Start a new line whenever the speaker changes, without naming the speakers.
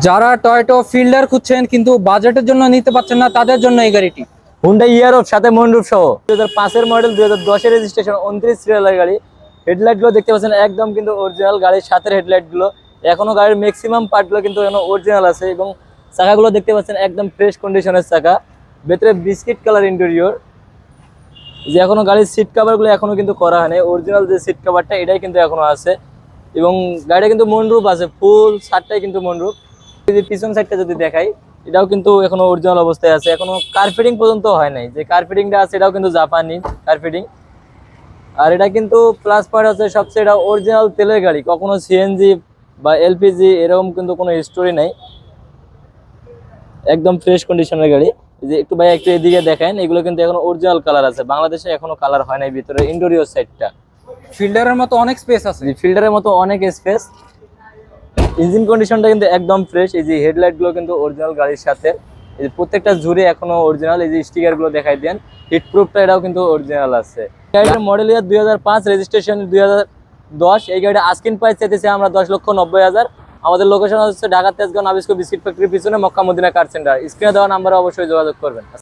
যারা Toyota fielder খুঁজছেন কিন্তু বাজেটের জন্য নিতে পারছেন না, তাদের জন্য এই গাড়িটি।
হুন্ডা ইয়ারো সাথে মনরুফ সহ 2005-এর মডেল, 2010-এর রেজিস্ট্রেশন, 29 সিরিয়ালের গাড়ি। হেডলাইট গুলো দেখতে পাচ্ছেন একদম কিন্তু অরিজিনাল, গাড়ির সাথে হেডলাইট গুলো এখনো গাড়ির ম্যাক্সিমাম পার্ট গুলো কিন্তু এখনো অরিজিনাল আছে। এবং চাকাগুলো দেখতে পাচ্ছেন একদম ফ্রেশ কন্ডিশনের চাকা, ভেতরে বিস্কিট কালার ইন্টেরিয়র। যে এখনো গাড়ির সিট কভার গুলো এখনো কিন্তু করা হয়নি, অরিজিনাল যে সিট কভারটা এটাই কিন্তু এখনো আছে। এবং গাড়িটা কিন্তু মনরুফ আছে, ফুল সারটাই কিন্তু মনরুফ। যদি পিছন সাইডটা যদি দেখাই, এটাও কিন্তু এখনো অরিজিনাল অবস্থায় আছে, এখনো কার্পেটিং পর্যন্ত হয় নাই। যে কার্পেটিংটা আছে এটাও কিন্তু জাপানি কার্পেটিং। আর এটা কিন্তু প্লাস পয়েন্ট আছে সবচেয়ে, এটা অরিজিনাল তেলের গাড়ি, কখনো সিএনজি বা এলপিজি এরকম কিন্তু কোনো স্টোরি নাই, একদম ফ্রেশ কন্ডিশনের গাড়ি। যে একটু ভাই একটু এদিকে দেখেন, এগুলো কিন্তু এখনো অরিজিনাল কালার আছে, বাংলাদেশে এখনো কালার হয় নাই ভিতরে ইন্টেরিয়র সাইডটা।
ফিল্ডারের মতো অনেক স্পেস আছে।
ফিল্টারের মতো অনেক স্পেস। ইঞ্জিন কন্ডিশনটা কিন্তু একদম ফ্রেশ। এই যে হেডলাইট গুলো কিন্তু অরিজিনাল গাড়ির সাথে, এই যে প্রত্যেকটা জুড়ে এখনো অরিজিনাল। এই যে স্টিকার গুলো দেখাই দেন, হিট প্রুফটা এটাও কিন্তু অরিজিনাল আছে। গাড়িটার মডেল ইয়ার 2005, রেজিস্ট্রেশন 2010। এই গাড়িটা আস্কিং প্রাইস চাইতেছি আমরা 10,90,000। আমাদের লোকেশন হচ্ছে ঢাকা তেজগাঁও নাবিস্কো বিস্কিট ফ্যাক্টরির পিছনে, মক্কা মদিনা কার সেন্টার। স্ক্রিনে দেওয়া নাম্বারে অবশ্যই যোগাযোগ করবেন।